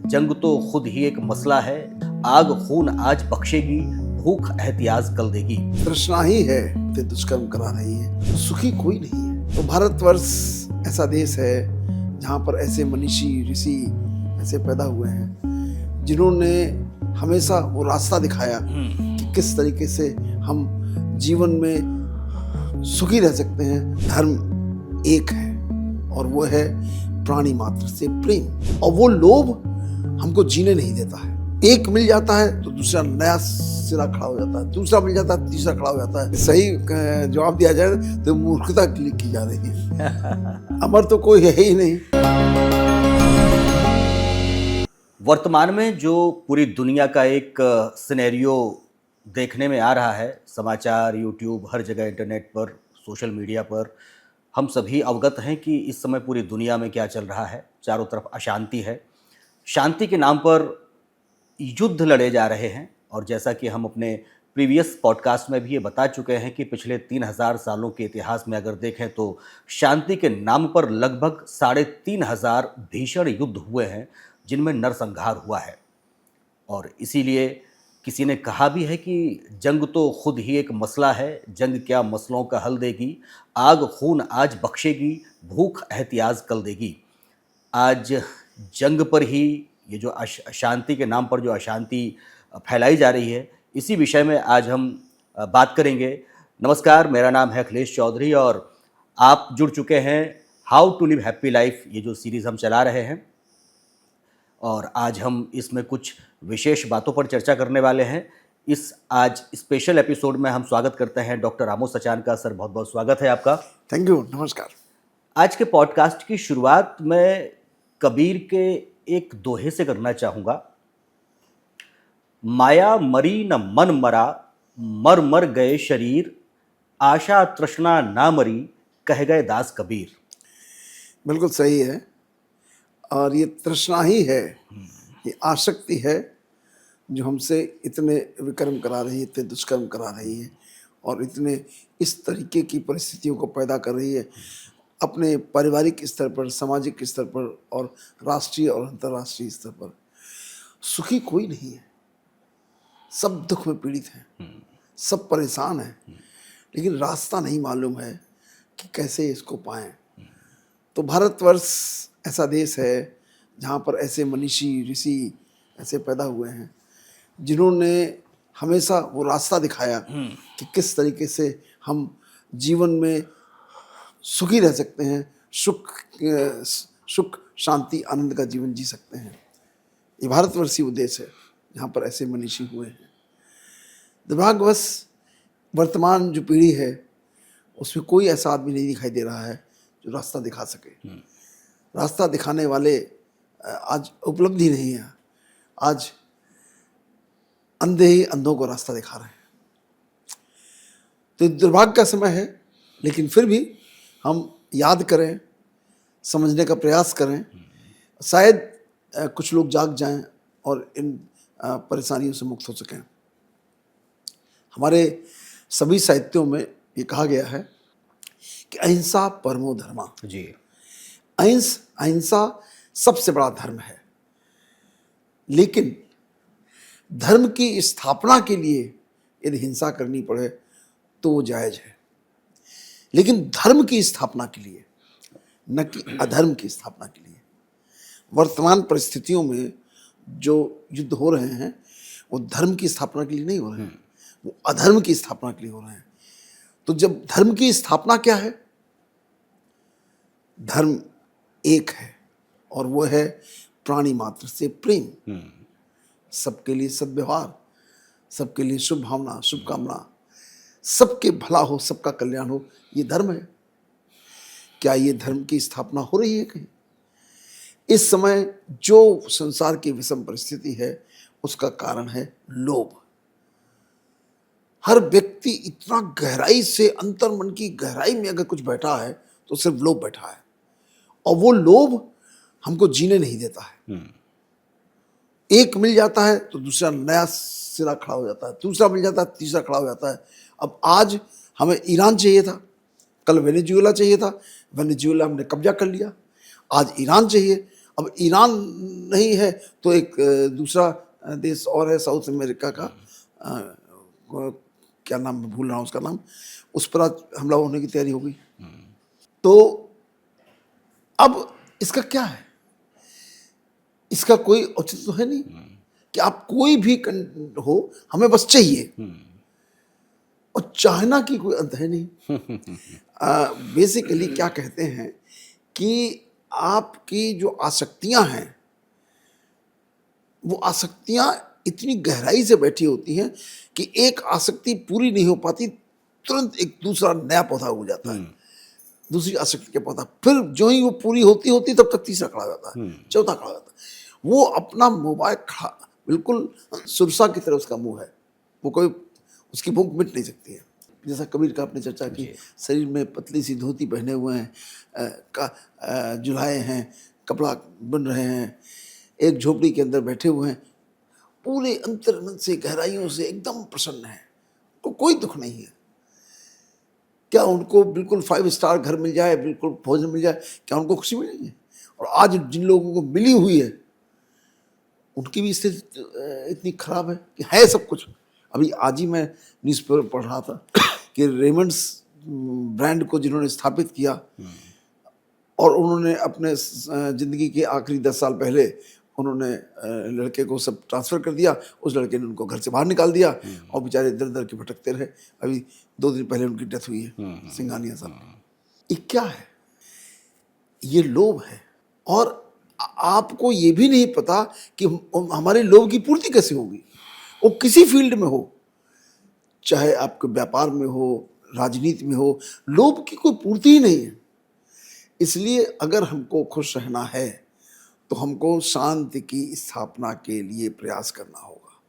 जंग तो खुद ही एक मसला है। आग खून आज बख्शेगी, भूख एहतियाज कल देगी। तृष्णा ही है ते दुष्कर्म करा रही है, सुखी कोई नहीं है। तो भारतवर्ष ऐसा देश है जहाँ पर ऐसे मनीषी ऋषि ऐसे पैदा हुए हैं जिन्होंने हमेशा वो रास्ता दिखाया कि किस तरीके से हम जीवन में सुखी रह सकते हैं। धर्म एक है और वो है प्राणी मात्र से प्रेम, और वो लोभ हमको जीने नहीं देता है। एक मिल जाता है तो दूसरा नया सिरा खड़ा हो जाता है, दूसरा मिल जाता है तीसरा खड़ा हो जाता है। सही जवाब दिया जाए तो मूर्खता की जा रही है। अमर तो कोई है ही नहीं। वर्तमान में जो पूरी दुनिया का एक सिनेरियो देखने में आ रहा है, समाचार, यूट्यूब, हर जगह इंटरनेट पर, सोशल मीडिया पर, हम सभी अवगत हैं कि इस समय पूरी दुनिया में क्या चल रहा है। चारों तरफ अशांति है। शांति के नाम पर युद्ध लड़े जा रहे हैं। और जैसा कि हम अपने प्रीवियस पॉडकास्ट में भी ये बता चुके हैं कि पिछले 3000 सालों के इतिहास में अगर देखें तो शांति के नाम पर लगभग 3500 भीषण युद्ध हुए हैं जिनमें नरसंहार हुआ है। और इसीलिए किसी ने कहा भी है कि जंग तो खुद ही एक मसला है, जंग क्या मसलों का हल देगी। आग खून आज बख्शेगी, भूख एहतियाज कल देगी। आज जंग पर ही ये जो शांति के नाम पर जो अशांति फैलाई जा रही है, इसी विषय में आज हम बात करेंगे। नमस्कार, मेरा नाम है अखिलेश चौधरी और आप जुड़ चुके हैं how to live happy life, ये जो सीरीज़ हम चला रहे हैं। और आज हम इसमें कुछ विशेष बातों पर चर्चा करने वाले हैं। इस आज स्पेशल एपिसोड में हम स्वागत करते हैं डॉक्टर आमोद सचान का। सर, बहुत बहुत स्वागत है आपका। थैंक यू, नमस्कार। आज के पॉडकास्ट की शुरुआत मैं कबीर के एक दोहे से करना चाहूँगा। माया मरी न मन मरा, मर मर गए शरीर, आशा तृष्णा ना मरी, कह गए दास कबीर। बिल्कुल सही है। और ये तृष्णा ही है, ये आसक्ति है जो हमसे इतने विकर्म करा रही है, इतने दुष्कर्म करा रही है और इतने इस तरीके की परिस्थितियों को पैदा कर रही है अपने पारिवारिक स्तर पर, सामाजिक स्तर पर और राष्ट्रीय और अंतर्राष्ट्रीय स्तर पर। सुखी कोई नहीं है, सब दुख में पीड़ित हैं, सब परेशान हैं, लेकिन रास्ता नहीं मालूम है कि कैसे इसको पाएं। तो भारतवर्ष ऐसा देश है जहाँ पर ऐसे मनीषी ऋषि ऐसे पैदा हुए हैं जिन्होंने हमेशा वो रास्ता दिखाया कि किस तरीके से हम जीवन में सुखी रह सकते हैं, सुख शांति आनंद का जीवन जी सकते हैं। ये भारतवर्षीय उद्देश्य है जहाँ पर ऐसे मनीषी हुए हैं। दुर्भाग्यवश वर्तमान जो पीढ़ी है उसमें कोई ऐसा आदमी नहीं दिखाई दे रहा है जो रास्ता दिखा सके। रास्ता दिखाने वाले आज उपलब्धि नहीं है। आज अंधे ही अंधों को रास्ता दिखा रहे हैं। तो दुर्भाग्य का समय है, लेकिन फिर भी हम याद करें, समझने का प्रयास करें, शायद कुछ लोग जाग जाएं और इन परेशानियों से मुक्त हो सकें। हमारे सभी साहित्यों में ये कहा गया है कि अहिंसा परमो धर्मा। जी, अहिंसा सबसे बड़ा धर्म है, लेकिन धर्म की स्थापना के लिए यदि हिंसा करनी पड़े तो वो जायज है, लेकिन धर्म की स्थापना के लिए, न कि अधर्म की स्थापना के लिए। वर्तमान परिस्थितियों में जो युद्ध हो रहे हैं वो धर्म की स्थापना के लिए नहीं हो रहे हैं, वो अधर्म की स्थापना के लिए हो रहे हैं। तो जब धर्म की स्थापना क्या है? धर्म एक है और वो है प्राणी मात्र से प्रेम, सबके लिए सद्व्यवहार, सबके लिए शुभ भावना, शुभकामना, सबके भला हो, सबका कल्याण हो, ये धर्म है। क्या ये धर्म की स्थापना हो रही है कहीं? इस समय जो संसार की विषम परिस्थिति है उसका कारण है लोभ। हर व्यक्ति इतना गहराई से, अंतर्मन की गहराई में अगर कुछ बैठा है तो सिर्फ लोभ बैठा है, और वो लोभ हमको जीने नहीं देता है। एक मिल जाता है तो दूसरा नया सिरा खड़ा हो जाता है, दूसरा मिल जाता है तीसरा खड़ा हो जाता है। अब आज हमें ईरान चाहिए था, कल वेनेजुएला चाहिए था, वेनेजुएला हमने कब्जा कर लिया। आज ईरान चाहिए, अब ईरान नहीं है तो एक दूसरा देश और है साउथ अमेरिका का, क्या नाम, मैं भूल रहा हूँ उसका नाम, उस पर आज हमला होने की तैयारी हो गई। तो अब इसका क्या है, इसका कोई औचित्य तो है नहीं कि आप कोई भी हो, हमें बस चाहिए, और चाहना की कोई अंत है नहीं। बेसिकली क्या कहते हैं कि आपकी जो आसक्तियां हैं, वो आसक्तियां इतनी गहराई से बैठी होती हैं कि एक आसक्ति पूरी नहीं हो पाती, तुरंत एक दूसरा नया पौधा उग जाता है, दूसरी आसक्ति का पौधा, फिर जो ही वो पूरी होती होती तब तक तीसरा खड़ा हो जाता है, चौथा खड़ा हो जाता है। वो अपना मोबाइल खड़ा, बिल्कुल सुरसा की तरह उसका मुंह है, वो कोई उसकी भूख मिट नहीं सकती है। जैसा कबीर का आपने चर्चा की, शरीर में पतली सी धोती पहने हुए हैं, जुलाए हैं, कपड़ा बुन रहे हैं, एक झोपड़ी के अंदर बैठे हुए हैं, पूरे अंतर मन से गहराइयों से एकदम प्रसन्न है, तो कोई दुख नहीं है। क्या उनको बिल्कुल 5 स्टार घर मिल जाए, बिल्कुल भोजन मिल जाए, क्या उनको खुशी मिलेगी? और आज जिन लोगों को मिली हुई है उनकी भी स्थिति इतनी खराब है कि है सब कुछ। अभी आज ही मैं न्यूज़पेपर पढ़ रहा था कि रेमंड्स ब्रांड को जिन्होंने स्थापित किया और उन्होंने अपने ज़िंदगी के आखिरी 10 साल पहले उन्होंने लड़के को सब ट्रांसफ़र कर दिया, उस लड़के ने उनको घर से बाहर निकाल दिया और बेचारे दर दर के भटकते रहे। अभी 2 दिन पहले उनकी डेथ हुई है, सिंघानिया साहब। ये क्या है? ये लोभ है। और आपको ये भी नहीं पता कि हमारे लोभ की पूर्ति कैसे होगी। वो किसी फील्ड में हो, चाहे आपके व्यापार में हो, राजनीति में हो, लोभ की कोई पूर्ति ही नहीं है। इसलिए अगर हमको खुश रहना है तो हमको शांति की स्थापना के लिए प्रयास करना होगा।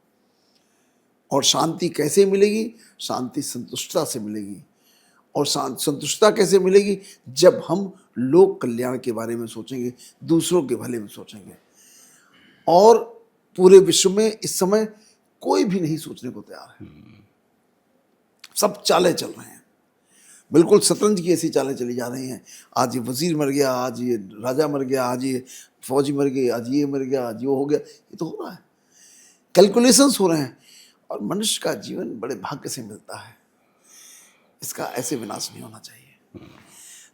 और शांति कैसे मिलेगी? शांति संतुष्टता से मिलेगी। और संतुष्टता कैसे मिलेगी? जब हम लोक कल्याण के बारे में सोचेंगे, दूसरों के भले में सोचेंगे। और पूरे विश्व में इस समय कोई भी नहीं सोचने को तैयार है, सब चालें चल रहे हैं, बिल्कुल शतरंज की ऐसी चालें चली जा रही हैं। आज ये वजीर मर गया, आज ये राजा मर गया, आज ये फौजी मर गए, आज ये मर गया, आज वो हो गया, ये तो हो रहा है, कैलकुलेशंस हो रहे हैं। और मनुष्य का जीवन बड़े भाग्य से मिलता है, इसका ऐसे विनाश नहीं होना चाहिए।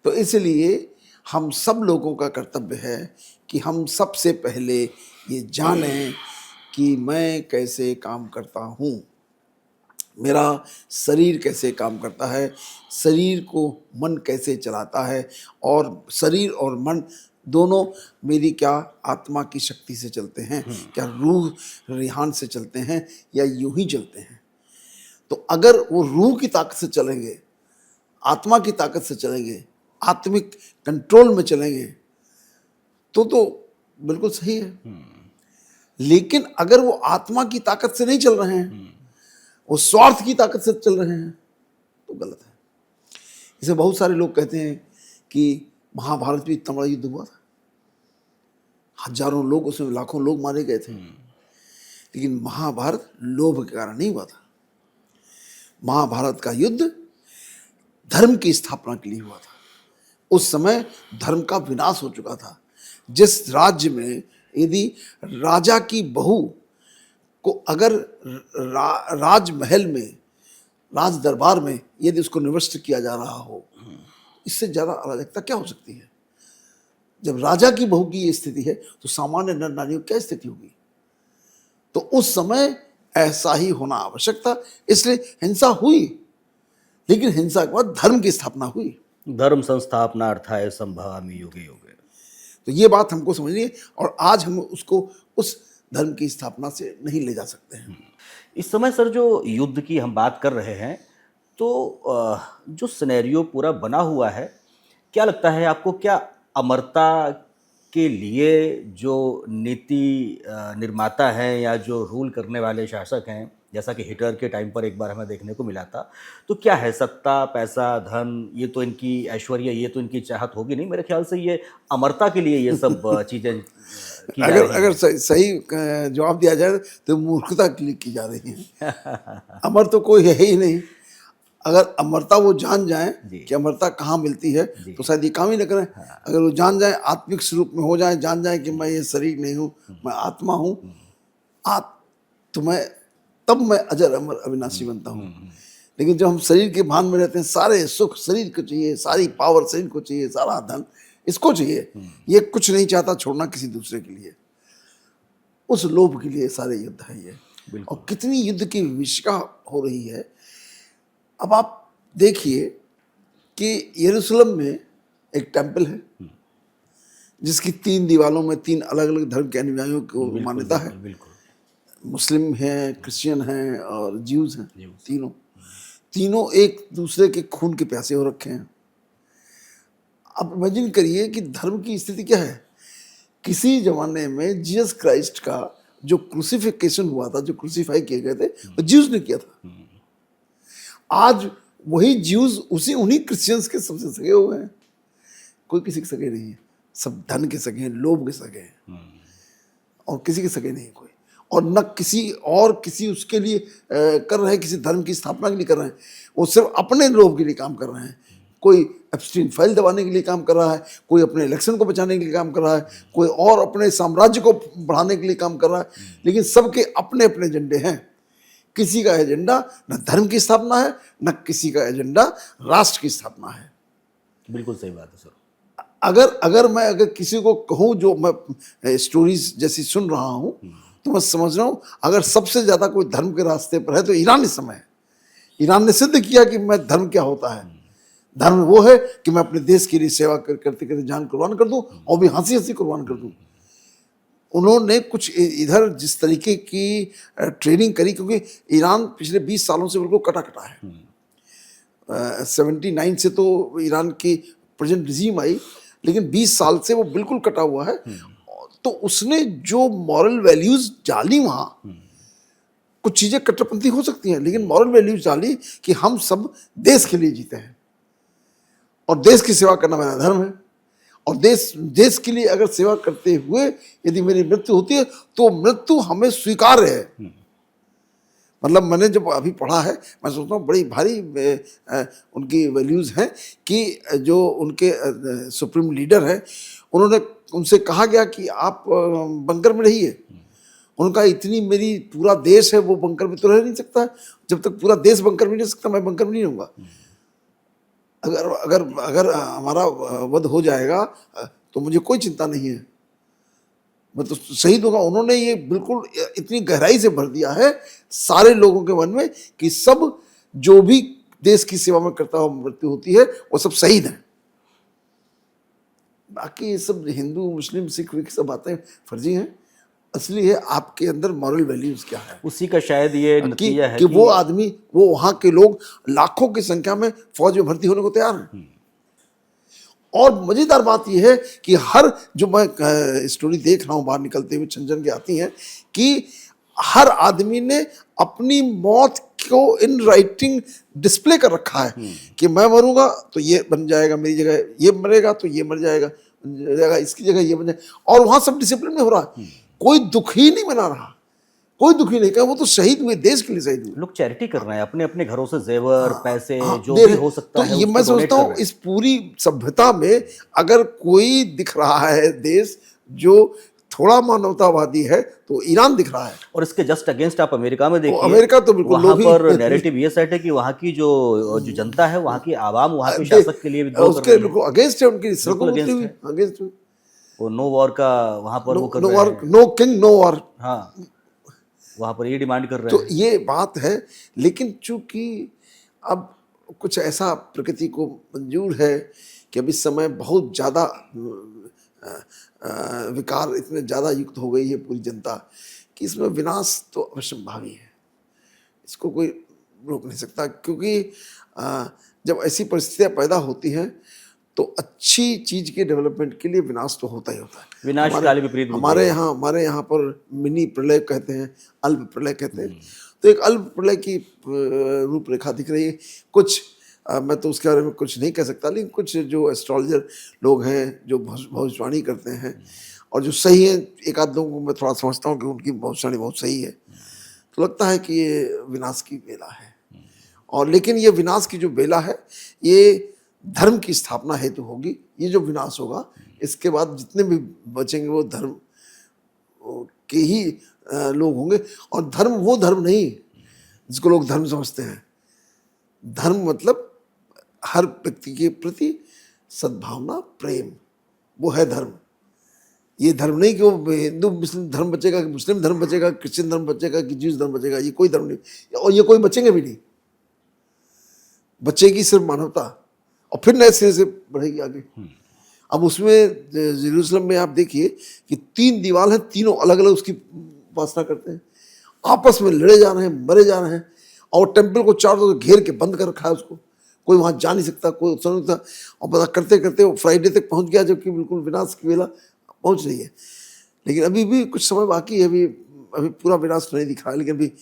तो इसलिए हम सब लोगों का कर्तव्य है कि हम सबसे पहले ये जानें कि मैं कैसे काम करता हूँ, मेरा शरीर कैसे काम करता है, शरीर को मन कैसे चलाता है, और शरीर और मन दोनों मेरी क्या आत्मा की शक्ति से चलते हैं, क्या रूह रिहान से चलते हैं, या यूं ही चलते हैं। तो अगर वो रूह की ताकत से चलेंगे, आत्मा की ताकत से चलेंगे, आत्मिक कंट्रोल में चलेंगे, तो बिल्कुल सही है। लेकिन अगर वो आत्मा की ताकत से नहीं चल रहे हैं, वो स्वार्थ की ताकत से चल रहे हैं, तो गलत है। इसे बहुत सारे लोग कहते हैं कि महाभारत में इतना बड़ा युद्ध हुआ था, हजारों लोग, उसमें लाखों लोग मारे गए थे, लेकिन महाभारत लोभ के कारण नहीं हुआ था। महाभारत का युद्ध धर्म की स्थापना के लिए हुआ था। उस समय धर्म का विनाश हो चुका था। जिस राज्य में यदि राजा की बहू को अगर राजमहल में, राज दरबार में यदि उसको निविष्ट किया जा रहा हो, इससे ज्यादा अराजकता क्या हो सकती है? जब राजा की बहू की ये स्थिति है तो सामान्य नर नारियों की क्या स्थिति होगी? तो उस समय ऐसा ही होना आवश्यक था, इसलिए हिंसा हुई, लेकिन हिंसा के बाद धर्म की स्थापना हुई। धर्म संस्थापनार्थाय संभवामि युगे युगे। तो ये बात हमको समझनी है, और आज हम उसको उस धर्म की स्थापना से नहीं ले जा सकते हैं। इस समय सर जो युद्ध की हम बात कर रहे हैं, तो जो सिनेरियो पूरा बना हुआ है, क्या लगता है आपको, क्या अमरता के लिए जो नीति निर्माता हैं या जो रूल करने वाले शासक हैं, जैसा कि हिटलर के टाइम पर एक बार हमें देखने को मिला था, तो क्या है, सत्ता, पैसा, धन, ये तो इनकी ऐश्वर्य, ये तो इनकी चाहत होगी नहीं, मेरे ख्याल से ये अमरता के लिए ये सब चीज़ें की जा रही हैं। अगर सही जवाब दिया जाए तो मूर्खता के लिए की जा रही है। अमर तो कोई है ही नहीं। अगर अमरता वो जान जाएं जी। कि अमरता कहाँ मिलती है जी। तो शायद ये काम ही न करें। अगर वो जान जाएं, आत्मिक स्वरूप में हो जाएं, जान जाएं कि मैं ये शरीर नहीं हूँ, मैं आत्मा हूँ, तो मैं तब मैं अजर अमर अविनाशी बनता हूँ। लेकिन जब हम शरीर के भान में रहते हैं, सारे सुख शरीर को चाहिए, सारी पावर शरीर को चाहिए, सारा धन इसको चाहिए, ये कुछ नहीं चाहता छोड़ना किसी दूसरे के लिए, उस लोभ के लिए सारे युद्ध है ये। बिल्कुल। और कितनी युद्ध की विवशिका हो रही है। अब आप देखिए कि यरूशलेम में एक टेम्पल है जिसकी 3 दीवालों में 3 अलग अलग धर्म के अनुयायियों को बिल्कुल, मान्यता है। बिल्कुल। मुस्लिम हैं, क्रिश्चियन हैं और ज्यूज हैं। ज्यूज। तीनों एक दूसरे के खून के प्यासे हो रखे हैं। अब इमेजिन करिए कि धर्म की स्थिति क्या है। किसी जमाने में जीसस क्राइस्ट का जो क्रूसिफिकेशन हुआ था, जो क्रूसिफाई किए गए थे, वो ज्यूज ने किया था। आज वही ज्यूज उन्हीं क्रिश्चियंस के सबसे सगे हुए हैं। कोई किसी के सगे नहीं है, सब धन के सगे हैं, लोभ के सगे हैं, और किसी के सगे नहीं कोई। और न किसी उसके लिए कर रहे हैं, किसी धर्म की स्थापना के लिए कर रहे हैं। वो सिर्फ अपने लोभ के लिए काम कर रहे हैं। कोई एब्सटीन फाइल दबाने के लिए काम कर रहा है, कोई अपने इलेक्शन को बचाने के लिए काम कर रहा है, कोई और अपने साम्राज्य को बढ़ाने के लिए काम कर रहा है। लेकिन सबके अपने अपने एजेंडे हैं। किसी का एजेंडा न धर्म की स्थापना है, न किसी का एजेंडा राष्ट्र की स्थापना है। बिल्कुल सही बात है सर। अगर मैं किसी को कहूँ, जो मैं स्टोरीज जैसी सुन रहा हूँ, तो मैं समझ रहा हूँ अगर सबसे ज्यादा कोई धर्म के रास्ते पर है तो ईरान इस समय है। ईरान ने सिद्ध किया कि मैं धर्म क्या होता है। धर्म वो है कि मैं अपने देश के लिए सेवा करते करते जान कुर्बान कर दूं, और भी हंसी हंसी कुर्बान कर दूं। उन्होंने कुछ इधर जिस तरीके की ट्रेनिंग करी, क्योंकि ईरान पिछले 20 सालों से बिल्कुल कटा कटा है। 79 से तो ईरान की प्रेजेंट रिजीम आई, लेकिन 20 साल से वो बिल्कुल कटा हुआ है। तो उसने जो मॉरल वैल्यूज डाली वहां, कुछ चीजें कट्टरपंथी हो सकती हैं, लेकिन मॉरल वैल्यूज डाली कि हम सब देश के लिए जीते हैं और देश की सेवा करना मेरा धर्म है। और देश के लिए अगर सेवा करते हुए यदि मेरी मृत्यु होती है तो मृत्यु हमें स्वीकार्य है। मतलब मैंने जब अभी पढ़ा है, मैं सोचता हूँ बड़ी भारी उनकी वैल्यूज हैं कि जो उनके सुप्रीम लीडर हैं, उनसे कहा गया कि आप बंकर में रहिए। उनका इतनी मेरी पूरा देश है, वो बंकर में तो रह नहीं सकता। जब तक पूरा देश बंकर में नहीं रह सकता, मैं बंकर में नहीं रहूँगा। अगर हमारा वध हो जाएगा तो मुझे कोई चिंता नहीं है, मैं तो शहीद होगा। उन्होंने ये बिल्कुल इतनी गहराई से भर दिया है सारे लोगों के मन में कि सब जो भी देश की सेवा में करता हुआ मृत्यु होती है वो सब शहीद हैं। बाकी ये सब हिंदू मुस्लिम सिख सब बातें फर्जी हैं। असली है आपके अंदर मॉरल वैल्यूज क्या है। उसी का शायद ये नतीजा है कि वो आदमी, वो वहां के लोग लाखों की संख्या में फौज में भर्ती होने को तैयार हैं। और मजेदार बात यह है कि हर जो मैं स्टोरी देख रहा हूं बाहर निकलते हुए छन के आती है कि हर आदमी ने अपनी मौत को इन राइटिंग डिस्प्ले कर रखा है कि मैं मरूंगा तो ये बन जाएगा मेरी जगह, ये मरेगा तो ये मर जाएगा, इसकी जगह ये बन जाएगा। और वहां सब डिसिप्लिन में हो रहा है, कोई दुख ही नहीं मना रहा, कोई दुखी नहीं कहा। वो तो शहीद हुए, देश के लिए शहीद हुए। लोग चैरिटी कर रहे हैं, अपने अपने घरों से जेवर पैसे जो दे भी रहे। हो सकता तो है ये उसको मैं डोनेट सोचता कर हूँ रहे हैं। इस पूरी सभ्यता में अगर कोई दिख रहा है देश जो थोड़ा मानवतावादी है तो ईरान दिख रहा है। और इसके जस्ट अगेंस्ट आप अमेरिका में देखिए, अमेरिका तो बिल्कुल वहां लोभी पर नैरेटिव ये सेट है कि वहां की जो जनता है, वहां की आवाम वहां के शासक के लिए विद्रोह कर उसके रही है, बिल्कुल अगेंस्ट है, उनकी सड़कों बिल्कुल में उतरी अगेंस्ट हुई है। अगेंस्ट हुई। वो नो वॉर का वहां पर वो कर नो रहे वॉर, हैं। No king no war. हाँ, वहां पर ये डिमांड कर रहे तो हैं। ये बात है। लेकिन चूंकि अब कुछ ऐसा प्रकृति को मंजूर है कि अब इस समय बहुत ज़्यादा विकार इतने ज़्यादा युक्त हो गई है पूरी जनता कि इसमें विनाश तो अवश्यंभावी है, इसको कोई रोक नहीं सकता। क्योंकि जब ऐसी परिस्थितियाँ पैदा होती हैं तो अच्छी चीज के डेवलपमेंट के लिए विनाश तो होता ही होता है। विनाश काल विपरीत बुद्धि। हमारे यहाँ पर मिनी प्रलय कहते हैं, अल्प प्रलय कहते हैं। तो एक अल्प प्रलय की रूपरेखा दिख रही है। कुछ मैं तो उसके बारे में कुछ नहीं कह सकता, लेकिन कुछ जो एस्ट्रोलॉजर लोग हैं जो भविष्यवाणी करते हैं और जो सही है, एक आध लोगों को मैं थोड़ा समझता हूँ कि उनकी भविष्यवाणी बहुत सही है, तो लगता है कि ये विनाश की बेला है। और लेकिन ये विनाश की जो बेला है, ये धर्म की स्थापना हेतु होगी। ये जो विनाश होगा, इसके बाद जितने भी बचेंगे वो धर्म के ही लोग होंगे। और धर्म वो धर्म नहीं जिसको लोग धर्म समझते हैं। धर्म मतलब हर व्यक्ति के प्रति सद्भावना, प्रेम, वो है धर्म। ये धर्म नहीं कि वो हिंदू मुस्लिम धर्म बचेगा, कि मुस्लिम धर्म बचेगा, क्रिश्चियन धर्म बचेगा, कि ज्यूस धर्म बचेगा। ये कोई धर्म नहीं, और ये कोई बचेंगे भी नहीं। बचेगी सिर्फ मानवता, और फिर नए सिरे से बढ़ेगी आगे। अब उसमें जेरूसलम में आप देखिए कि 3 दीवार हैं, तीनों अलग अलग उसकी उपासना करते हैं, आपस में लड़े जा रहे हैं, मरे जा रहे हैं। और टेम्पल को चारों तरफ घेर के बंद कर रखा है उसको, कोई वहाँ जा नहीं सकता, कोई उत्सव नहीं सकता। और पता करते करते वो फ्राइडे तक पहुँच गया, जबकि बिल्कुल विनाश की बेला पहुँच रही है। लेकिन अभी भी कुछ समय बाकी है, अभी पूरा विनाश नहीं दिख रहा है, लेकिन अभी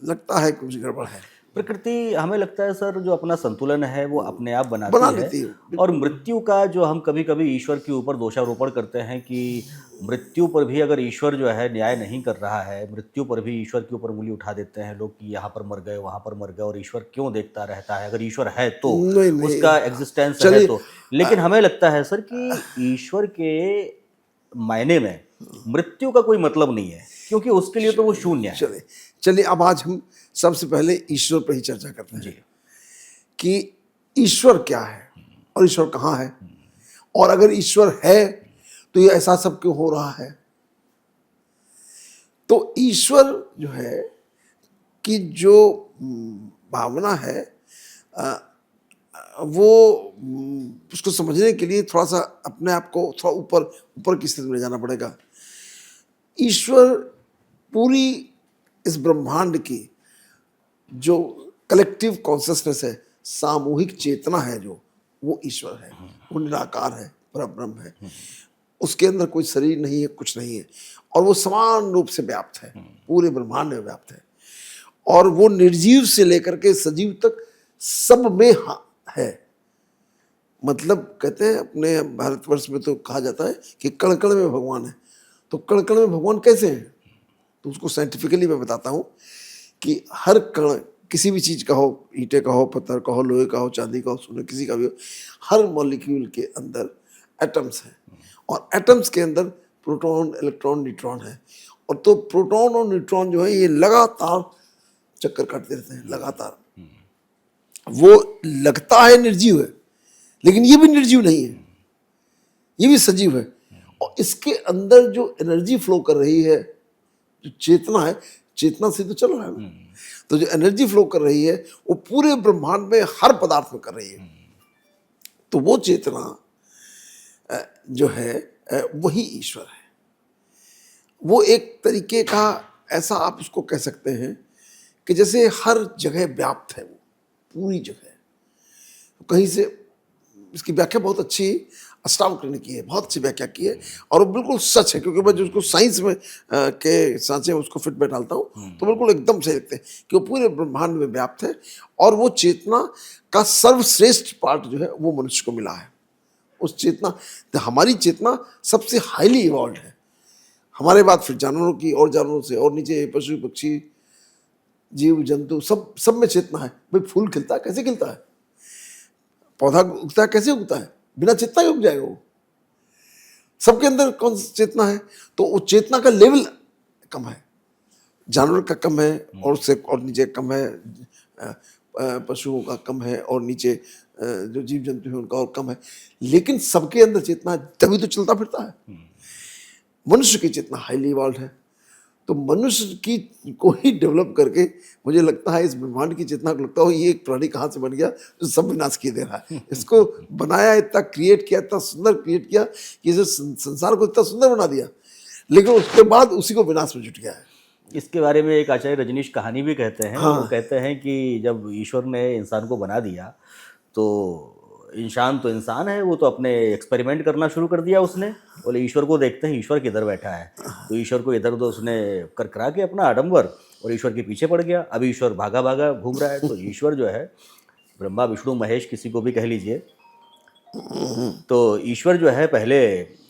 लगता है कुछ गड़बड़ है। प्रकृति हमें लगता है सर जो अपना संतुलन है वो अपने आप बना बनाती लेती है। है। और मृत्यु का जो हम कभी कभी ईश्वर के ऊपर दोषारोपण करते हैं कि मृत्यु पर भी अगर ईश्वर जो है न्याय नहीं कर रहा है, मृत्यु पर भी ईश्वर के ऊपर उंगली उठा देते हैं लोग कि यहाँ पर मर गए, वहाँ पर मर गए, और ईश्वर क्यों देखता रहता है? अगर ईश्वर है तो नहीं नहीं, उसका एग्जिस्टेंस है चलिए, तो। लेकिन हमें लगता है सर कि ईश्वर के मायने में मृत्यु का कोई मतलब नहीं है, क्योंकि उसके लिए तो वो शून्य है। चलिए चलिए, अब आज हम सबसे पहले ईश्वर पर ही चर्चा करते हैं जी। कि ईश्वर क्या है और ईश्वर कहाँ है, और अगर ईश्वर है तो ये ऐसा सब क्यों हो रहा है। तो ईश्वर जो है कि जो भावना है, वो उसको समझने के लिए थोड़ा सा अपने आप को थोड़ा ऊपर ऊपर की स्थिति में ले जाना पड़ेगा। ईश्वर पूरी इस ब्रह्मांड की जो कलेक्टिव कॉन्शियसनेस है, सामूहिक चेतना है, जो वो ईश्वर है, वो निराकार है, परब्रह्म है। उसके अंदर कोई शरीर नहीं है, कुछ नहीं है, और वो समान रूप से व्याप्त है, पूरे ब्रह्मांड में व्याप्त है। और वो निर्जीव से लेकर के सजीव तक सब में है। मतलब कहते हैं अपने भारतवर्ष में तो कहा जाता है कि कण कण में भगवान है। तो कण कण में भगवान कैसे है? तो उसको साइंटिफिकली मैं बताता हूँ कि हर कण, किसी भी चीज़ का हो, ईंटे का हो, पत्थर का हो, लोहे का हो, चांदी का हो, सोने, किसी का भी हो, हर मॉलिक्यूल के अंदर एटम्स हैं, और एटम्स के अंदर प्रोटॉन, इलेक्ट्रॉन, न्यूट्रॉन है। और तो प्रोटॉन और न्यूट्रॉन जो है ये लगातार चक्कर काटते रहते हैं, लगातार। वो लगता है निर्जीव है, लेकिन ये भी निर्जीव नहीं है, ये भी सजीव है। और इसके अंदर जो एनर्जी फ्लो कर रही है, जो चेतना है, चेतना से तो चल रहा है ना, तो जो एनर्जी फ्लो कर रही है वो पूरे ब्रह्मांड में हर पदार्थ में कर रही है। तो वो चेतना जो है वही ईश्वर है। वो एक तरीके का, ऐसा आप उसको कह सकते हैं कि जैसे हर जगह व्याप्त है, वो पूरी जगह। कहीं से इसकी व्याख्या बहुत अच्छी अष्टावक्र ने की है, बहुत अच्छी व्याख्या की है, और वो बिल्कुल सच है, क्योंकि मैं जो उसको साइंस में के सांचे उसको फिट में डालता हूँ तो बिल्कुल एकदम सही लगते हैं कि वो पूरे ब्रह्मांड में व्याप्त है। और वो चेतना का सर्वश्रेष्ठ पार्ट जो है वो मनुष्य को मिला है। उस चेतना, तो हमारी चेतना सबसे हाईली इवॉल्व है, हमारे बाद फिर जानवरों की, और जानवरों से और नीचे पशु पक्षी, जीव जंतु, सब में चेतना है। भाई फूल खिलता है, कैसे खिलता है? पौधा उगता है, कैसे उगता है? बिना चेतना ही उग जाएगा वो। सबके अंदर कौन सी चेतना है? तो वो चेतना का लेवल कम है, जानवर का कम है, और उससे और नीचे कम है, पशुओं का कम है, और नीचे जो जीव जंतु है उनका और कम है। लेकिन सबके अंदर चेतना है, तभी तो चलता फिरता है। मनुष्य की चेतना हाईली इवॉल्व है। तो मनुष्य की को ही डेवलप करके, मुझे लगता है इस ब्रह्मांड की चेतना को लगता हो ये एक प्राणी कहाँ से बन गया जो सब विनाश किए दे रहा है। इसको बनाया, इतना क्रिएट किया, इतना सुंदर क्रिएट किया कि इसे संसार को इतना सुंदर बना दिया, लेकिन उसके बाद उसी को विनाश में जुट गया है। इसके बारे में एक आचार्य रजनीश कहानी भी कहते हैं। हाँ। वो कहते हैं कि जब ईश्वर ने इंसान को बना दिया तो इंसान तो इंसान है, वो तो अपने एक्सपेरिमेंट करना शुरू कर दिया उसने। बोले ईश्वर को देखते हैं, ईश्वर किधर बैठा है, तो ईश्वर को इधर उधर उसने कर करा के अपना आडंबर, और ईश्वर के पीछे पड़ गया। अब ईश्वर भागा भागा घूम रहा है। तो ईश्वर जो है, ब्रह्मा विष्णु महेश किसी को भी कह लीजिए, तो ईश्वर जो है पहले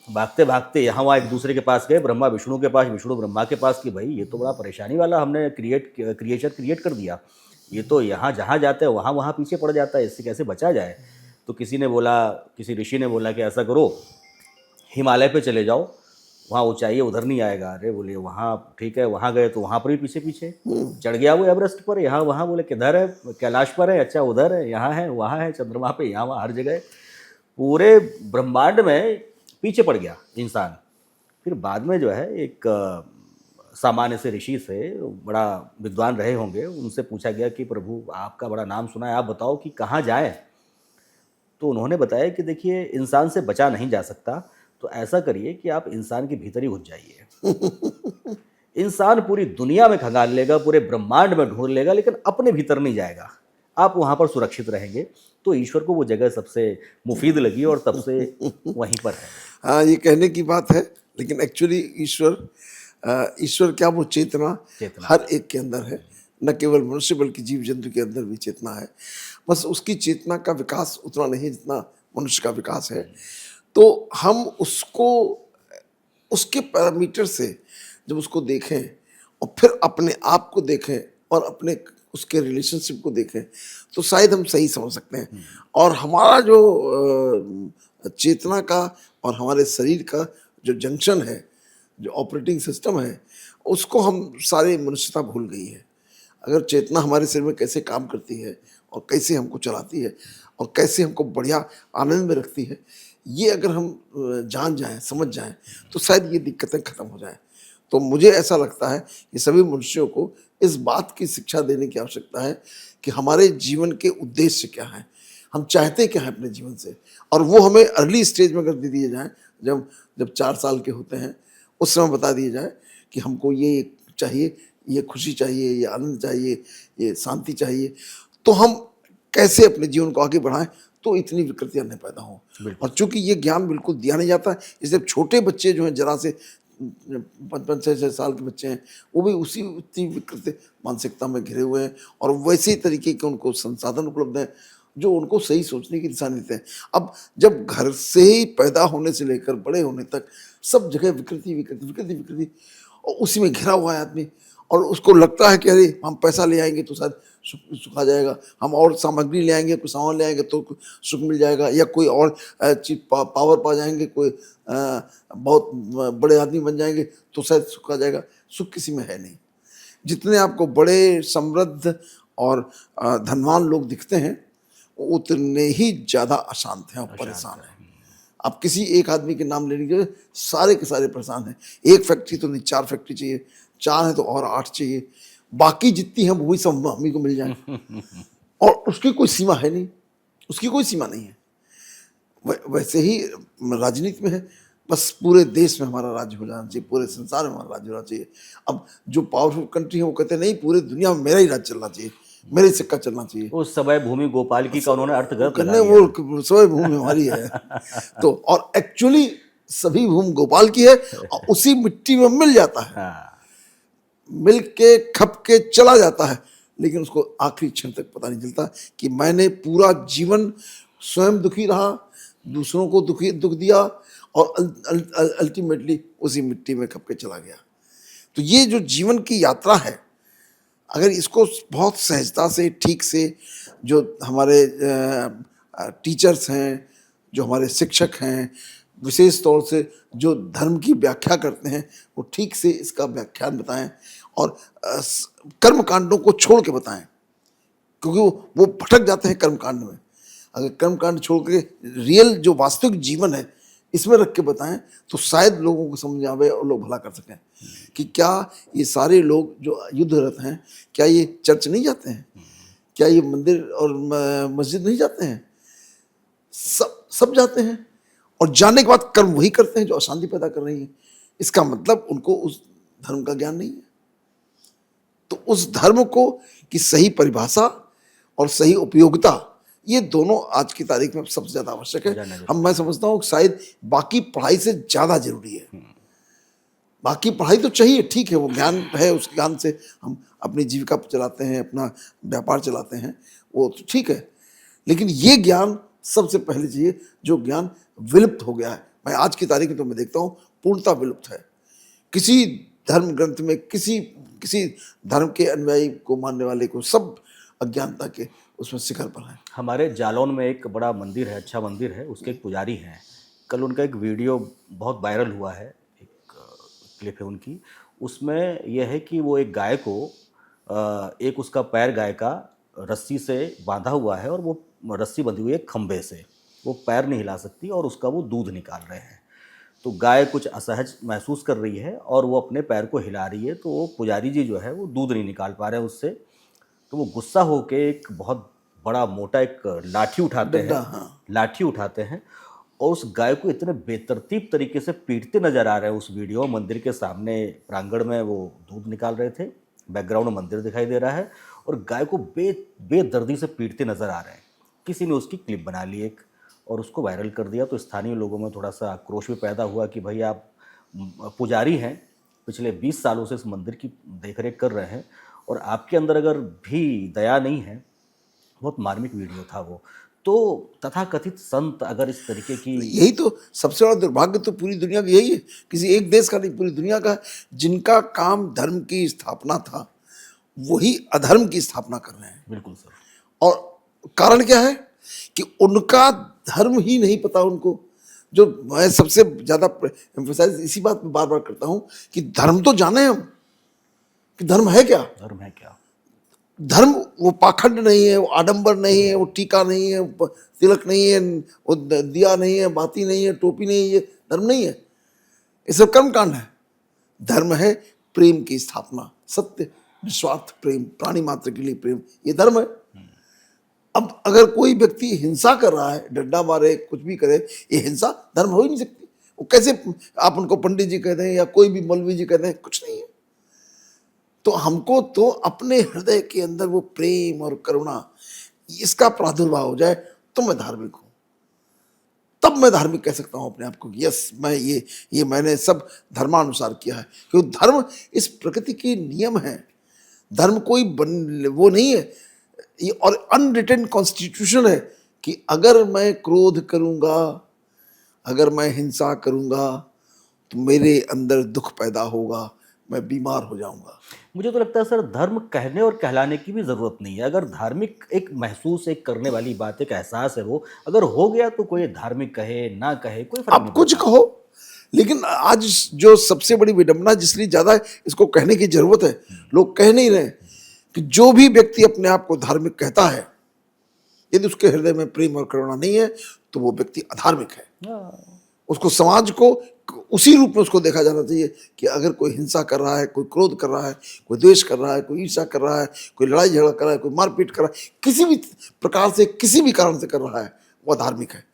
भागते भागते यहाँ वहाँ एक दूसरे के पास गए, ब्रह्मा विष्णु के पास, विष्णु ब्रह्मा के पास, कि भाई ये तो बड़ा परेशानी वाला हमने क्रिएचर क्रिएट कर दिया, ये तो यहाँ जहाँ जाते हैं वहाँ वहाँ पीछे पड़ जाता है, इससे कैसे बचा जाए। तो किसी ने बोला, किसी ऋषि ने बोला कि ऐसा करो, हिमालय पे चले जाओ, वहाँ ऊंचाई है, उधर नहीं आएगा। अरे बोलिए वहाँ ठीक है, वहाँ गए तो वहाँ पर भी पीछे पीछे चढ़ गया वो एवरेस्ट पर, यहाँ वहाँ बोले किधर है, कैलाश पर है, अच्छा उधर है, यहाँ है, वहाँ है, चंद्रमा पे, यहाँ वहाँ, हर जगह पूरे ब्रह्मांड में पीछे पड़ गया इंसान। फिर बाद में जो है एक सामान्य से ऋषि से, बड़ा विद्वान रहे होंगे, उनसे पूछा गया कि प्रभु आपका बड़ा नाम सुना है, आप बताओ कि कहाँ जाएं। तो उन्होंने बताया कि देखिए इंसान से बचा नहीं जा सकता, तो ऐसा करिए कि आप इंसान के भीतर ही घुस जाइए। इंसान पूरी दुनिया में खंगाल लेगा, पूरे ब्रह्मांड में ढूंढ लेगा, लेकिन अपने भीतर नहीं जाएगा। आप वहाँ पर सुरक्षित रहेंगे। तो ईश्वर को वो जगह सबसे मुफीद लगी और तब से वहीं पर है। हाँ, ये कहने की बात है, लेकिन एक्चुअली ईश्वर क्या, वो चेतना चेतना हर एक के अंदर है। न केवल मनुष्य बल्कि जीव जंतु के अंदर भी चेतना है। बस उसकी चेतना का विकास उतना नहीं है जितना मनुष्य का विकास है। तो हम उसको उसके पैरामीटर से जब उसको देखें और फिर अपने आप को देखें और अपने उसके रिलेशनशिप को देखें, तो शायद हम सही समझ सकते हैं। और हमारा जो चेतना का और हमारे शरीर का जो जंक्शन है, जो ऑपरेटिंग सिस्टम है, उसको हम सारे मनुष्यता भूल गई है। अगर चेतना हमारे शरीर में कैसे काम करती है और कैसे हमको चलाती है और कैसे हमको बढ़िया आनंद में रखती है, ये अगर हम जान जाएं, समझ जाएं, तो शायद ये दिक्कतें खत्म हो जाएं। तो मुझे ऐसा लगता है कि सभी मनुष्यों को इस बात की शिक्षा देने की आवश्यकता है कि हमारे जीवन के उद्देश्य क्या हैं, हम चाहते क्या हैं अपने जीवन से। और वो हमें अर्ली स्टेज में अगर दे दिए जाएँ, जब जब 4 साल के होते हैं, उस समय बता दिया जाए कि हमको ये चाहिए, ये खुशी चाहिए, ये आनंद चाहिए, ये शांति चाहिए, तो हम कैसे अपने जीवन को आगे बढ़ाएं, तो इतनी विकृतियां नहीं पैदा हों। और चूंकि ये ज्ञान बिल्कुल दिया नहीं जाता है, इसलिए छोटे बच्चे जो हैं, जरा से 5-6 साल के बच्चे हैं, वो भी उसी उतनी विकृत मानसिकता में घिरे हुए हैं और वैसे तरीके के उनको संसाधन उपलब्ध हैं जो उनको सही सोचने की दिशा नहीं देते हैं। अब जब घर से ही पैदा होने से लेकर बड़े होने तक सब जगह विकृति विकृति विकृति विकृति, और उसी में घिरा हुआ है आदमी, और उसको लगता है कि अरे हम पैसा ले आएंगे तो शायद सुख आ जाएगा, हम और सामग्री ले आएंगे, कुछ सामान ले आएंगे तो सुख मिल जाएगा, या कोई और चीज पावर पा जाएंगे, कोई बहुत बड़े आदमी बन जाएंगे तो शायद सुख आ जाएगा। सुख किसी में है नहीं। जितने आपको बड़े समृद्ध और धनवान लोग दिखते हैं, उतने ही ज्यादा अशांत हैं और परेशान हैं। आप किसी एक आदमी के नाम लेने के सारे के सारे परेशान हैं। एक फैक्ट्री तो नहीं, 4 फैक्ट्री चाहिए, 4 है तो और 8 चाहिए, बाकी जितनी हैं वही सब हम ही को मिल जाए। और उसकी कोई सीमा है नहीं, उसकी कोई सीमा नहीं है। वैसे ही राजनीति में है, बस पूरे देश में हमारा राज्य हो जाना चाहिए, पूरे संसार में हमारा राज्य होना चाहिए। अब जो पावरफुल कंट्री है वो कहते हैं नहीं, पूरे दुनिया में मेरा ही राज्य चलना चाहिए, मेरे ही सिक्का चलना चाहिए। उस समय भूमि गोपाल की का उन्होंने अर्थ गलत लगा करने वो स्वयं भूमि हमारी है। तो और एक्चुअली सभी भूमि गोपाल की है और उसी मिट्टी में मिल जाता है, हाँ। मिल के खप के चला जाता है, लेकिन उसको आखिरी क्षण तक पता नहीं चलता कि मैंने पूरा जीवन स्वयं दुखी रहा, दूसरों को दुख दिया और अल्टीमेटली उसी मिट्टी में खप के चला गया। तो ये जो जीवन की यात्रा है, अगर इसको बहुत सहजता से, ठीक से, जो हमारे टीचर्स हैं, जो हमारे शिक्षक हैं, विशेष तौर से जो धर्म की व्याख्या करते हैं, वो ठीक से इसका व्याख्यान बताएं और कर्म कांडों को छोड़ के बताएं, क्योंकि वो भटक जाते हैं कर्म कांड में। अगर कर्म कांड छोड़ के रियल जो वास्तविक जीवन है इसमें रख के बताएं, तो शायद लोगों को समझ आवे और लोग भला कर सकें कि क्या ये सारे लोग जो युद्धरत हैं, क्या ये चर्च नहीं जाते हैं, क्या ये मंदिर और मस्जिद नहीं जाते हैं? सब जाते हैं, और जाने के बाद कर्म वही करते हैं जो अशांति पैदा कर रही है। इसका मतलब उनको उस धर्म का ज्ञान नहीं है। तो उस धर्म को की सही परिभाषा और सही उपयोगिता, ये दोनों आज की तारीख में सबसे ज्यादा आवश्यक है। मैं समझता हूँ शायद बाकी पढ़ाई से ज्यादा जरूरी है। बाकी पढ़ाई तो चाहिए, ठीक है, वो ज्ञान है, उस ज्ञान से हम अपनी जीविका चलाते हैं, अपना व्यापार चलाते हैं, वो तो ठीक है, लेकिन ये ज्ञान सबसे पहले चाहिए जो ज्ञान विलुप्त हो गया है। मैं आज की तारीख में तो मैं देखता हूँ पूर्णतः विलुप्त है। किसी धर्म ग्रंथ में किसी धर्म के अनुयायी को मानने वाले को सब अज्ञानता के उसमें शिखर पर हैं। हमारे जालौन में एक बड़ा मंदिर है, अच्छा मंदिर है, उसके एक पुजारी हैं। कल उनका एक वीडियो बहुत वायरल हुआ है, एक क्लिप है उनकी। उसमें यह है कि वो एक गाय को एक उसका पैर गाय का रस्सी से बांधा हुआ है और वो रस्सी बंधी हुई है खंभे से। वो पैर नहीं हिला सकती और उसका वो दूध निकाल रहे हैं। तो गाय कुछ असहज महसूस कर रही है और वो अपने पैर को हिला रही है, तो वो पुजारी जी जो है वो दूध नहीं निकाल पा रहे हैं उससे। तो वो गुस्सा होके एक बहुत बड़ा मोटा एक लाठी उठाते हैं, डंडा, हाँ। लाठी उठाते हैं और उस गाय को इतने बेतरतीब तरीके से पीटते नजर आ रहे हैं। उस वीडियो मंदिर के सामने प्रांगण में वो दूध निकाल रहे थे, बैकग्राउंड में मंदिर दिखाई दे रहा है और गाय को बेदर्दी से पीटते नजर आ रहे हैं। किसी ने उसकी क्लिप बना ली एक और उसको वायरल कर दिया। तो स्थानीय लोगों में थोड़ा सा आक्रोश भी पैदा हुआ कि भाई आप पुजारी हैं, पिछले 20 सालों से इस मंदिर की देखरेख कर रहे हैं और आपके अंदर अगर भी दया नहीं है। बहुत मार्मिक वीडियो था वो। तो तथाकथित संत अगर इस तरीके की यही तो सबसे बड़ा दुर्भाग्य तो पूरी दुनिया का यही है, किसी एक देश का नहीं, पूरी दुनिया का, जिनका काम धर्म की स्थापना था वही अधर्म की स्थापना कर रहे हैं। बिल्कुल सर। और कारण क्या है कि उनका धर्म ही नहीं पता उनको। जो मैं सबसे ज्यादा एम्फसाइज इसी बात पे बार बार करता हूं कि धर्म तो जाने हम कि धर्म है क्या। धर्म है क्या? धर्म वो पाखंड नहीं है, वो आडंबर नहीं है, वो टीका नहीं है, वो तिलक नहीं है, वो दिया नहीं है, बाती नहीं है, टोपी नहीं है, ये धर्म नहीं है। ये सब कर्म कांड है। धर्म है प्रेम की स्थापना, सत्य निस्वार्थ प्रेम, प्राणी मात्र के लिए प्रेम, ये धर्म है। अब अगर कोई व्यक्ति हिंसा कर रहा है, डंडा मारे, कुछ भी करे, ये हिंसा धर्म हो ही नहीं सकती। वो कैसे आप उनको पंडित जी कहते हैं या कोई भी मौलवी जी कहते हैं, कुछ नहीं है। तो हमको तो अपने हृदय के अंदर वो प्रेम और करुणा, इसका प्रादुर्भाव हो जाए तो मैं धार्मिक हूं। तब मैं धार्मिक कह सकता हूं अपने आप को, यस मैं ये मैंने सब धर्मानुसार किया है। क्योंकि धर्म इस प्रकृति के नियम है। धर्म कोई वो नहीं है, ये और अनरिटन कॉन्स्टिट्यूशन है कि अगर मैं क्रोध करूंगा, अगर मैं हिंसा करूंगा तो मेरे अंदर दुख पैदा होगा, मैं बीमार हो जाऊंगा। मुझे तो लगता है सर, धर्म कहने और कहलाने की भी ज़रूरत नहीं है। अगर धार्मिक एक महसूस एक करने वाली बात, एक एहसास है, वो अगर हो गया तो कोई धार्मिक कहे ना कहे कोई फर्क आप नहीं कुछ पड़ता। कहो, लेकिन आज जो सबसे बड़ी विडंबना, जिसलिए ज्यादा इसको कहने की जरूरत है, लोग कह नहीं रहे कि जो भी व्यक्ति अपने आप को धार्मिक कहता है, यदि उसके हृदय में प्रेम और करुणा नहीं है तो वो व्यक्ति अधार्मिक है। हाँ, उसको समाज को उसी रूप में उसको देखा जाना चाहिए कि अगर कोई हिंसा कर रहा है, कोई क्रोध कर रहा है, कोई द्वेष कर रहा है, कोई ईर्ष्या कर रहा है, कोई लड़ाई झगड़ा कर रहा है, कोई मारपीट कर रहा है, किसी भी प्रकार से किसी भी कारण से कर रहा है, वो धार्मिक है।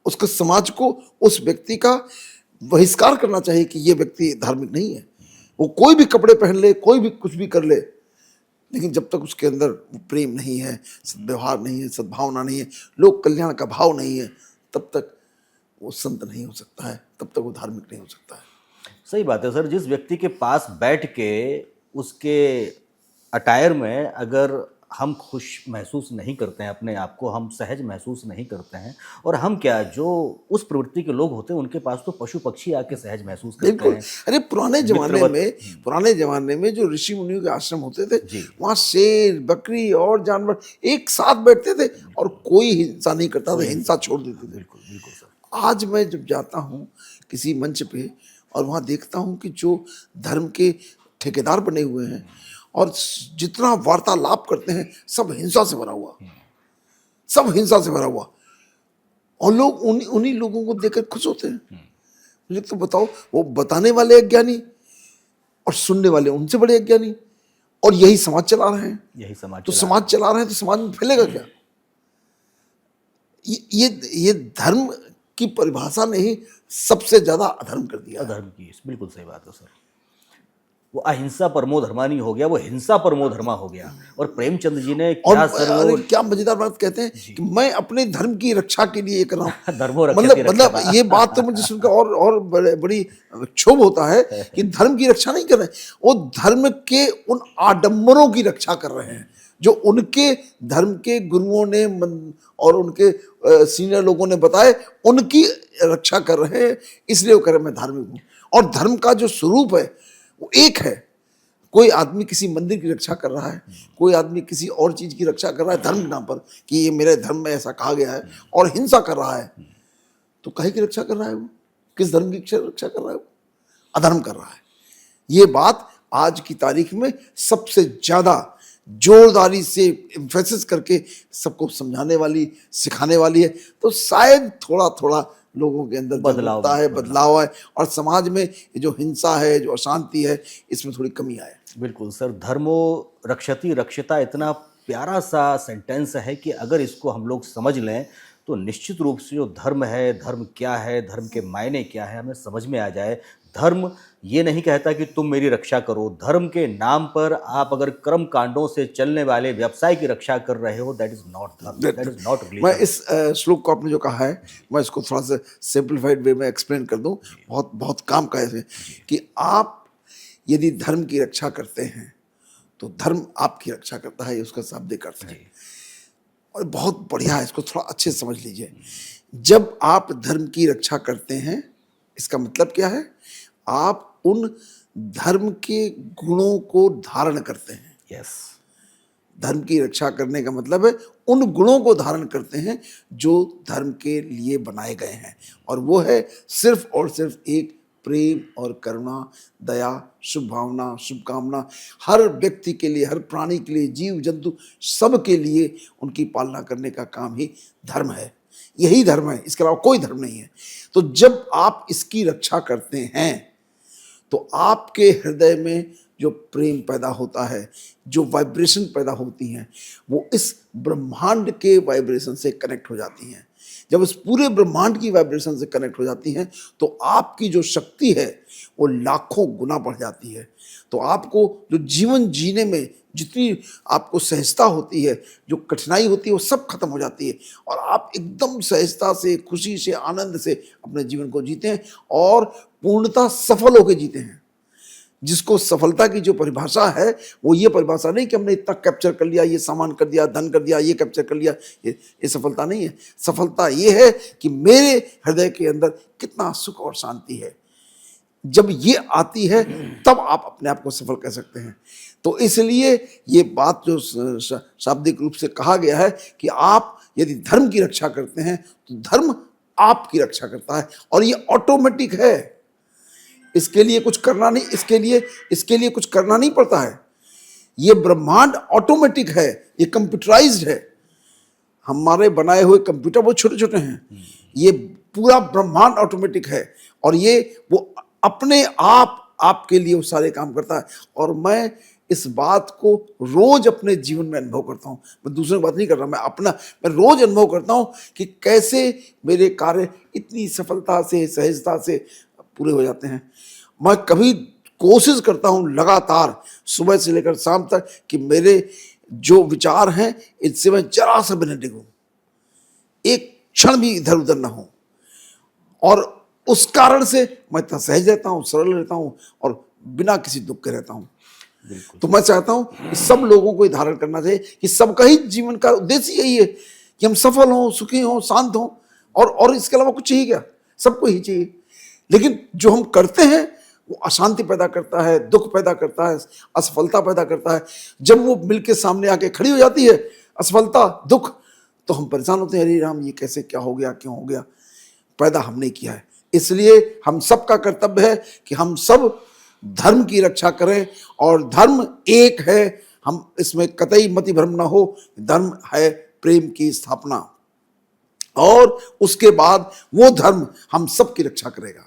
उसको समाज को उस व्यक्ति का बहिष्कार करना चाहिए कि ये व्यक्ति धार्मिक नहीं है। वो कोई भी कपड़े पहन ले, कोई भी कुछ भी कर ले, लेकिन जब तक उसके अंदर वो प्रेम नहीं है, सद्व्यवहार नहीं है, सद्भावना नहीं है, लोक कल्याण का भाव नहीं है, तब तक वो संत नहीं हो सकता है, तब तक वो धार्मिक नहीं हो सकता है। सही बात है सर। जिस व्यक्ति के पास बैठ के उसके अटायर में अगर हम खुश महसूस नहीं करते हैं अपने आप को, हम सहज महसूस नहीं करते हैं, और हम क्या, जो उस प्रवृत्ति के लोग होते हैं उनके पास तो पशु पक्षी आके सहज महसूस करते बिल्कुल। हैं। अरे मित्रवत। पुराने जमाने में जो ऋषि मुनियों के आश्रम होते थे, जी। वहाँ शेर, बकरी और जानवर एक साथ बैठते थे और कोई हिंसा नहीं करता था, हिंसा छोड़ देते थे। बिल्कुल बिल्कुल सर। आज मैं जब जाता हूँ किसी मंच पे और वहाँ देखता हूँ कि जो धर्म के ठेकेदार बने हुए हैं और जितना वार्तालाप करते हैं, सब हिंसा से भरा हुआ, सब हिंसा से भरा हुआ, और लोग उन्हीं लोगों को देखकर खुश होते हैं। मुझे तो बताओ, वो बताने वाले अज्ञानी और सुनने वाले उनसे बड़े अज्ञानी, और यही समाज चला रहे हैं। यही समाज तो चला समाज चला रहे हैं तो समाज में फैलेगा क्या? ये धर्म की परिभाषा ने ही सबसे ज्यादा अधर्म कर दिया है। अधर्म की, बिल्कुल सही बात है सर। वो अहिंसा परमो धर्मा नहीं हो गया, वो हिंसा परमो धर्मा हो गया। और प्रेमचंद जी ने और क्या सर अरे वो क्या मजेदार बात कहते हैं कि मैं अपने धर्म की रक्षा के लिए ये कर रहा हूँ। धर्मो रक्षति मतलब रक्षता। ये बात तो मुझे सुनकर और बड़ी क्षोभ होता है कि धर्म की रक्षा नहीं कर रहे, वो धर्म के उन आडंबरों की रक्षा कर रहे हैं जो उनके धर्म के गुरुओं ने और उनके सीनियर लोगों ने बताए, उनकी रक्षा कर रहे हैं। इसलिए वो कह रहे हैं मैं धार्मिक हूँ। और धर्म का जो स्वरूप है वो एक है, कोई आदमी किसी मंदिर की रक्षा कर रहा है, कोई आदमी किसी और चीज की रक्षा कर रहा है धर्म के नाम पर कि ये मेरे धर्म में ऐसा कहा गया है, और हिंसा कर रहा है, तो काहे की रक्षा कर रहा है वो? किस धर्म की रक्षा कर रहा है वो? अधर्म कर रहा है। ये बात आज की तारीख में सबसे ज्यादा जोरदारी से एम्फेसिस करके सबको समझाने वाली, सिखाने वाली है। तो शायद थोड़ा थोड़ा लोगों के अंदर जागरूकता है, बदलाव है, और समाज में ये जो हिंसा है, जो अशांति है, इसमें थोड़ी कमी आए। बिल्कुल सर, धर्मो रक्षति रक्षिता इतना प्यारा सा सेंटेंस है कि अगर इसको हम लोग समझ लें तो निश्चित रूप से जो धर्म है, धर्म क्या है, धर्म के मायने क्या है, हमें समझ में आ जाए। धर्म ये नहीं कहता कि तुम मेरी रक्षा करो, धर्म के नाम पर आप अगर कर्म कांडों से चलने वाले व्यवसाय की रक्षा कर रहे हो, दैट इज नॉट धर्म, दैट इज नॉट मैं रिलीजन। इस श्लोक को आपने जो कहा है, मैं इसको थोड़ा सा सिंप्लीफाइड वे में एक्सप्लेन कर दूं, बहुत बहुत काम का है कि आप यदि धर्म की रक्षा करते हैं तो धर्म आपकी रक्षा करता है, ये उसका शाब्दिक अर्थ है। और बहुत बढ़िया है, इसको थोड़ा अच्छे से समझ लीजिए। जब आप धर्म की रक्षा करते हैं, इसका मतलब क्या है? आप उन धर्म के गुणों को धारण करते हैं। यस, धर्म की रक्षा करने का मतलब है उन गुणों को धारण करते हैं जो धर्म के लिए बनाए गए हैं, और वो है सिर्फ और सिर्फ एक प्रेम और करुणा, दया, शुभ भावना, शुभकामना, हर व्यक्ति के लिए, हर प्राणी के लिए, जीव जंतु सब के लिए उनकी पालना करने का काम ही धर्म है। यही धर्म है, इसके अलावा कोई धर्म नहीं है। तो जब आप इसकी रक्षा करते हैं तो आपके हृदय में जो प्रेम पैदा होता है, जो वाइब्रेशन पैदा होती हैं, वो इस ब्रह्मांड के वाइब्रेशन से कनेक्ट हो जाती हैं। जब इस पूरे ब्रह्मांड की वाइब्रेशन से कनेक्ट हो जाती हैं तो आपकी जो शक्ति है वो लाखों गुना बढ़ जाती है। तो आपको जो जीवन जीने में जितनी आपको सहजता होती है, जो कठिनाई होती है, वो सब खत्म हो जाती है, और आप एकदम सहजता से, खुशी से, आनंद से अपने जीवन को जीते हैं और पूर्णतः सफल होकर जीते हैं। जिसको सफलता की जो परिभाषा है वो ये परिभाषा नहीं कि हमने इतना कैप्चर कर लिया, ये सामान कर दिया, धन कर दिया, ये कैप्चर कर लिया, ये सफलता नहीं है। सफलता ये है कि मेरे हृदय के अंदर कितना सुख और शांति है। जब ये आती है तब आप अपने आप को सफल कह सकते हैं। तो इसलिए ये बात जो शाब्दिक रूप से कहा गया है कि आप यदि धर्म की रक्षा करते हैं तो धर्म आपकी रक्षा करता है, और ये ऑटोमेटिक है। इसके लिए कुछ करना नहीं, इसके लिए कुछ करना नहीं पड़ता है। ये ब्रह्मांड ऑटोमेटिक है, ये कंप्यूटराइज्ड है। हमारे बनाए हुए कंप्यूटर वो छोटे छोटे हैं, ये पूरा ब्रह्मांड ऑटोमेटिक है, और ये वो अपने आप आपके लिए वो सारे काम करता है। और मैं इस बात को रोज अपने जीवन में अनुभव करता हूँ। मैं दूसरे की बात नहीं कर रहा, मैं रोज अनुभव करता हूँ कि कैसे मेरे कार्य इतनी सफलता से, सहजता से पूरे हो जाते हैं। मैं कभी कोशिश करता हूँ लगातार सुबह से लेकर शाम तक कि मेरे जो विचार हैं इनसे मैं जरा सा भी न डिगूं, एक क्षण भी इधर उधर ना हो, और उस कारण से मैं इतना सहज रहता हूँ, सरल रहता हूँ, और बिना किसी दुख के रहता हूँ। तो मैं चाहता हूँ कि सब लोगों को धारण करना चाहिए कि सबका ही जीवन का उद्देश्य यही है कि हम सफल हों, सुखी हों, शांत हों, और इसके अलावा कुछ चाहिए क्या? सबको ही चाहिए। लेकिन जो हम करते हैं वो अशांति पैदा करता है, दुख पैदा करता है, असफलता पैदा करता है। जब वो मिलके सामने आके खड़ी हो जाती है, असफलता, दुख, तो हम परेशान होते हैं, अरे राम ये कैसे, क्या हो गया, क्यों हो गया? पैदा हमने किया है। इसलिए हम सबका कर्तव्य है कि हम सब धर्म की रक्षा करें, और धर्म एक है, हम इसमें कतई मति भ्रम ना हो। धर्म है प्रेम की स्थापना, और उसके बाद वो धर्म हम सबकी रक्षा करेगा।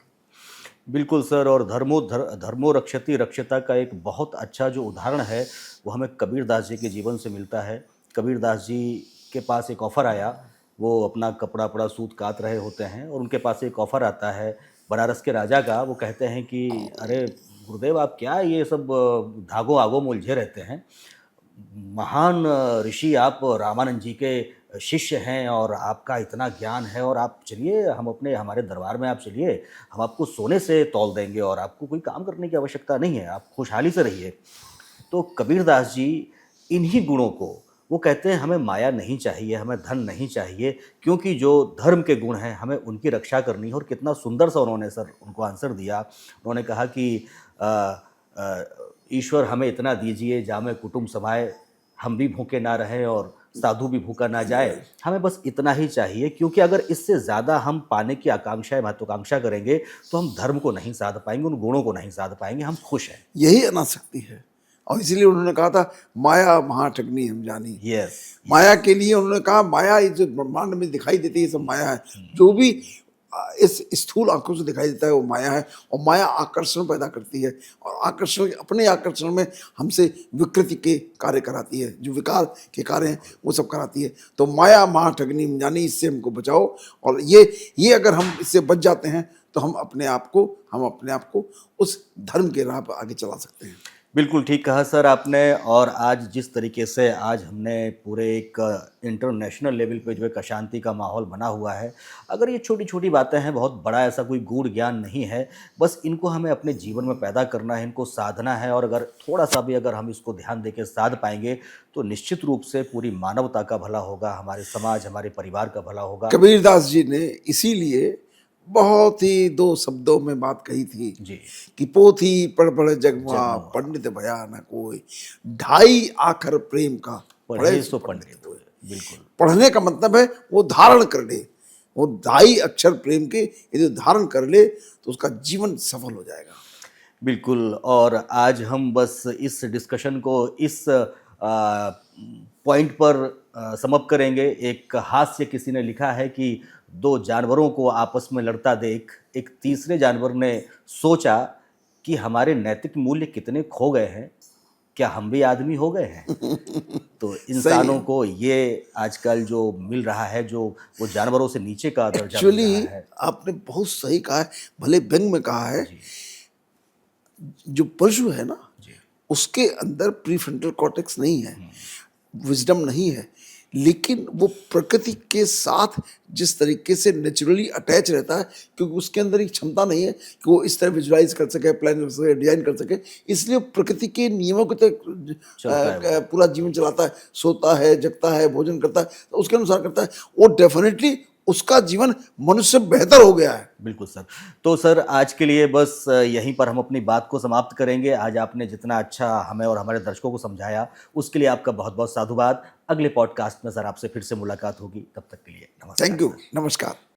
बिल्कुल सर, और धर्मो रक्षति रक्षिता का एक बहुत अच्छा जो उदाहरण है वो हमें कबीरदास जी के जीवन से मिलता है। कबीरदास जी के पास एक ऑफ़र आया, वो अपना कपड़ा पड़ा सूत कात रहे होते हैं, और उनके पास एक ऑफ़र आता है बनारस के राजा का। वो कहते हैं कि अरे गुरुदेव, आप क्या ये सब धागों आगों में उलझे रहते हैं? महान ऋषि आप रामानंद जी के शिष्य हैं, और आपका इतना ज्ञान है, और आप चलिए, हमारे दरबार में आप चलिए, हम आपको सोने से तौल देंगे, और आपको कोई काम करने की आवश्यकता नहीं है, आप खुशहाली से रहिए। तो कबीरदास जी इन्हीं गुणों को वो कहते हैं, हमें माया नहीं चाहिए, हमें धन नहीं चाहिए, क्योंकि जो धर्म के गुण हैं हमें उनकी रक्षा करनी है। और कितना सुंदर सा उन्होंने सर उनको आंसर दिया। उन्होंने कहा कि ईश्वर हमें इतना दीजिए जामे कुटुम्ब समाए, हम भी भूखे ना रहें और साधु भी भूखा ना जाए। हमें बस इतना ही चाहिए, क्योंकि अगर इससे ज़्यादा हम पाने की आकांक्षाएँ महत्वाकांक्षा करेंगे तो हम धर्म को नहीं साध पाएंगे, उन गुणों को नहीं साध पाएंगे। हम खुश हैं। यही अनासक्ति है। और इसीलिए उन्होंने कहा था माया महाठगनी हम जानी। यस। माया के लिए उन्होंने कहा माया ये जो ब्रह्मांड में दिखाई देती है सब माया है। जो भी इस स्थूल आंखों से दिखाई देता है वो माया है। और माया आकर्षण पैदा करती है और आकर्षण अपने आकर्षण में हमसे विकृति के कार्य कराती है, जो विकार के कार्य हैं वो सब कराती है। तो माया महाठगनी हम जानी, इससे हमको बचाओ। और ये अगर हम इससे बच जाते हैं तो हम अपने आप को उस धर्म के राह पर आगे चला सकते हैं। बिल्कुल ठीक कहा सर आपने। और आज जिस तरीके से आज हमने पूरे एक इंटरनेशनल लेवल पे जो एक अशांति का माहौल बना हुआ है, अगर ये छोटी छोटी बातें हैं, बहुत बड़ा ऐसा कोई गूढ़ ज्ञान नहीं है, बस इनको हमें अपने जीवन में पैदा करना है, इनको साधना है। और अगर थोड़ा सा भी अगर हम इसको ध्यान देके साध पाएंगे तो निश्चित रूप से पूरी मानवता का भला होगा, हमारे समाज, हमारे परिवार का भला होगा। कबीरदास जी ने इसीलिए बहुत ही दो शब्दों में बात कही थी जी। कि पोथी पढ़ पढ़ जगवा जगवा। पंडित भया न कोई, ढाई आखर प्रेम का पढ़े सो पंडित हुए। बिल्कुल। पढ़ने का मतलब है वो धारण कर ले, वो ढाई अक्षर प्रेम के यदि धारण कर ले तो उसका जीवन सफल हो जाएगा। बिल्कुल। और आज हम बस इस डिस्कशन को इस पॉइंट पर समाप्त करेंगे। एक हास्य किसी ने लिखा है कि दो जानवरों को आपस में लड़ता देख एक तीसरे जानवर ने सोचा कि हमारे नैतिक मूल्य कितने खो गए हैं, क्या हम भी आदमी हो गए हैं? तो इंसानों को ये आजकल जो मिल रहा है, जो वो जानवरों से नीचे का दर्जा मिल एक्चुअली रहा है। आपने बहुत सही कहा है, भले व्यंग में कहा है। जी। जो पशु है ना जी। उसके अंदर प्रीफ्रंटल कॉर्टेक्स नहीं है, विजडम नहीं है, लेकिन वो प्रकृति के साथ जिस तरीके से नेचुरली अटैच रहता है, क्योंकि उसके अंदर एक क्षमता नहीं है कि वो इस तरह विजुलाइज कर सके, प्लान कर सके, डिजाइन कर सके, इसलिए प्रकृति के नियमों के तहत चलता है पूरा जीवन चलाता है, सोता है, जगता है, भोजन करता है, तो उसके अनुसार करता है। वो डेफिनेटली उसका जीवन मनुष्य से बेहतर हो गया है। बिल्कुल सर। तो सर आज के लिए बस यहीं पर हम अपनी बात को समाप्त करेंगे। आज आपने जितना अच्छा हमें और हमारे दर्शकों को समझाया उसके लिए आपका बहुत बहुत साधुवाद। अगले पॉडकास्ट में सर आपसे फिर से मुलाकात होगी, तब तक के लिए नमस्कार। थैंक यू, नमस्कार।